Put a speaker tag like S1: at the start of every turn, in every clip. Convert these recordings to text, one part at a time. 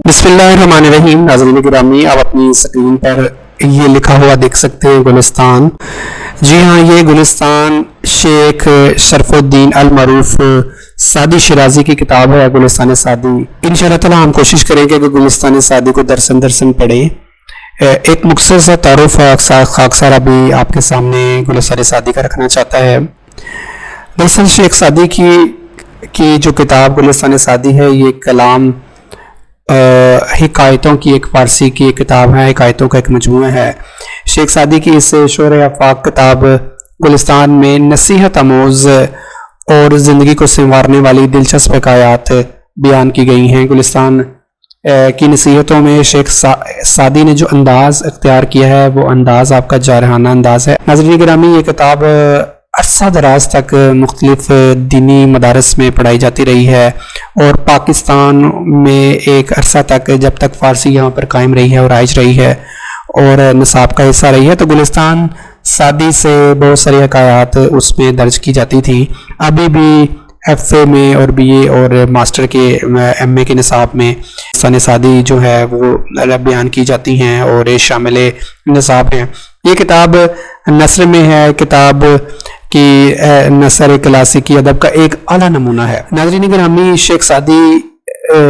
S1: بسم اللہ الرحمن الرحیم۔ ناظرین گرامی، آپ اپنی اسکرین پر یہ لکھا ہوا دیکھ سکتے ہیں گلستان۔ جی ہاں، یہ گلستان شیخ شرف الدین المعروف سعدی شیرازی کی کتاب ہے، گلستان سعدی۔ انشاءاللہ تعالی ہم کوشش کریں گے کہ گلستان سعدی کو درسن پڑھیں۔ ایک مختصر سا تعارف خاکسار ابھی آپ کے سامنے گلستان سعدی کا رکھنا چاہتا ہے۔ دراصل شیخ سعدی کی جو کتاب گلستان سعدی ہے، یہ کلام حکایتوں کی ایک فارسی کی ایک کتاب ہے، حکایتوں کا ایک مجموعہ ہے۔ شیخ سعدی کی اس شعر آفاق کتاب گلستان میں نصیحت آموز اور زندگی کو سنوارنے والی دلچسپ حکایات بیان کی گئی ہیں۔ گلستان کی نصیحتوں میں شیخ سعدی نے جو انداز اختیار کیا ہے، وہ انداز آپ کا جارحانہ انداز ہے۔ ناظرین گرامی، یہ کتاب عرصہ دراز تک مختلف دینی مدارس میں پڑھائی جاتی رہی ہے، اور پاکستان میں ایک عرصہ تک، جب تک فارسی یہاں پر قائم رہی ہے اور رائج رہی ہے اور نصاب کا حصہ رہی ہے، تو گلستان سعدی سے بہت ساری حکایات اس میں درج کی جاتی تھی۔ ابھی بھی ایف اے میں اور بی اے اور ماسٹر کے ایم اے کے نصاب میں گلستان سعدی جو ہے وہ بیان کی جاتی ہیں اور شامل نصاب ہیں۔ یہ کتاب نثر میں ہے، کتاب کی نثر کلاسیکی ادب کا ایک اعلیٰ نمونہ ہے۔ ناظرین گرامی، شیخ سعدی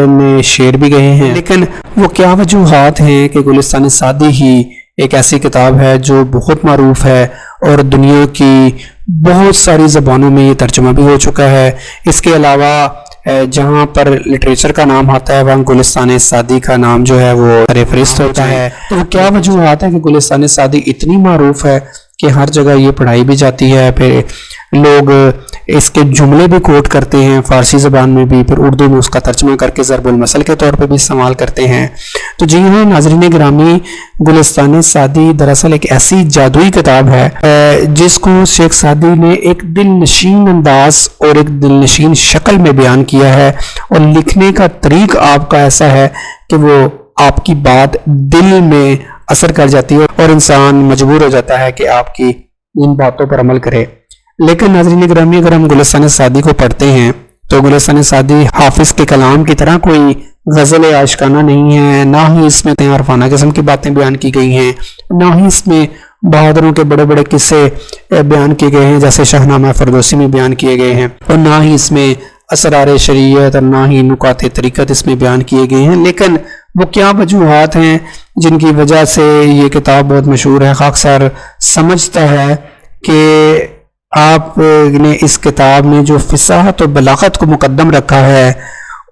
S1: میں شعر بھی گئے ہیں، لیکن وہ کیا وجوہات ہیں کہ گلستان سعدی ہی ایک ایسی کتاب ہے جو بہت معروف ہے اور دنیا کی بہت ساری زبانوں میں یہ ترجمہ بھی ہو چکا ہے۔ اس کے علاوہ جہاں پر لٹریچر کا نام آتا ہے، وہاں گلستان سعدی کا نام جو ہے وہ ریفرنس ہوتا ہے۔ تو وہ کیا وجوہات ہے کہ گلستان سعدی اتنی معروف ہے کہ ہر جگہ یہ پڑھائی بھی جاتی ہے، پھر لوگ اس کے جملے بھی کوٹ کرتے ہیں فارسی زبان میں بھی، پھر اردو میں اس کا ترجمہ کر کے ضرب المثل کے طور پہ بھی استعمال کرتے ہیں۔ تو جی ہاں ناظرین گرامی، گلستان سعدی دراصل ایک ایسی جادوئی کتاب ہے جس کو شیخ سعدی نے ایک دل نشین انداز اور ایک دل نشین شکل میں بیان کیا ہے، اور لکھنے کا طریق آپ کا ایسا ہے کہ وہ آپ کی بات دل میں اثر کر جاتی ہے اور انسان مجبور ہو جاتا ہے کہ آپ کی ان باتوں پر عمل کرے۔ لیکن ناظرین گرامی، اگر ہم گلستان سعدی کو پڑھتے ہیں تو گلستان سعدی حافظ کے کلام کی طرح کوئی غزل عاشقانہ نہیں ہے، نہ ہی اس میں عرفانہ قسم کی باتیں بیان کی گئی ہیں، نہ ہی اس میں بہادروں کے بڑے بڑے قصے بیان کیے گئے ہیں جیسے شاہنامہ فردوسی میں بیان کیے گئے ہیں، اور نہ ہی اس میں اسرار شریعت اور نہ ہی نکات طریقت اس میں بیان کیے گئے ہیں۔ لیکن وہ کیا وجوہات ہیں جن کی وجہ سے یہ کتاب بہت مشہور ہے؟ خاکسار سمجھتا ہے کہ آپ نے اس کتاب میں جو فصاحت و بلاغت کو مقدم رکھا ہے،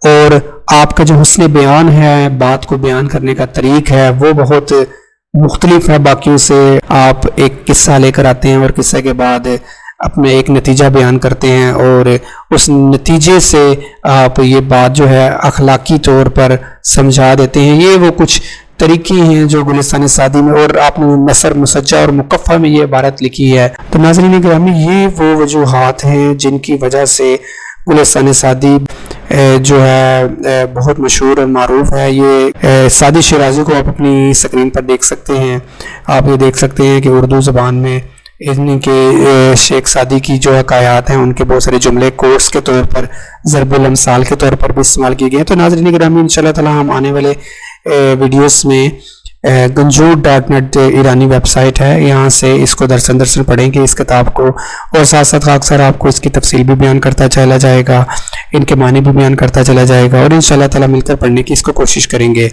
S1: اور آپ کا جو حسن بیان ہے، بات کو بیان کرنے کا طریق ہے، وہ بہت مختلف ہے باقیوں سے۔ آپ ایک قصہ لے کر آتے ہیں اور قصے کے بعد اپنے ایک نتیجہ بیان کرتے ہیں، اور اس نتیجے سے آپ یہ بات جو ہے اخلاقی طور پر سمجھا دیتے ہیں۔ یہ وہ کچھ طریقے ہیں جو گلستان سعدی میں، اور آپ نے نثر مسجع اور مقفع میں یہ عبارت لکھی ہے۔ تو ناظرین گرامی، یہ وہ وجوہات ہیں جن کی وجہ سے گلستان سعدی جو ہے بہت مشہور اور معروف ہے۔ یہ سعدی شیرازی کو آپ اپنی اسکرین پر دیکھ سکتے ہیں۔ آپ یہ دیکھ سکتے ہیں کہ اردو زبان میں ان کے شیخ سعدی کی جو حکایات ہیں، ان کے بہت سارے جملے کوٹس کے طور پر، ضرب الامثال کے طور پر بھی استعمال کیے گئے ہیں۔ تو ناظرین گرامی، انشاءاللہ تعالی ہم آنے والے ویڈیوز میں ganjoor.net ایرانی ویب سائٹ ہے، یہاں سے اس کو درسن پڑھیں گے اس کتاب کو، اور ساتھ ساتھ خاکسار آپ کو اس کی تفصیل بھی بیان کرتا چلا جائے گا، ان کے معنی بھی بیان کرتا چلا جائے گا، اور انشاءاللہ تعالی مل کر پڑھنے کی اس کو کوشش کریں گے۔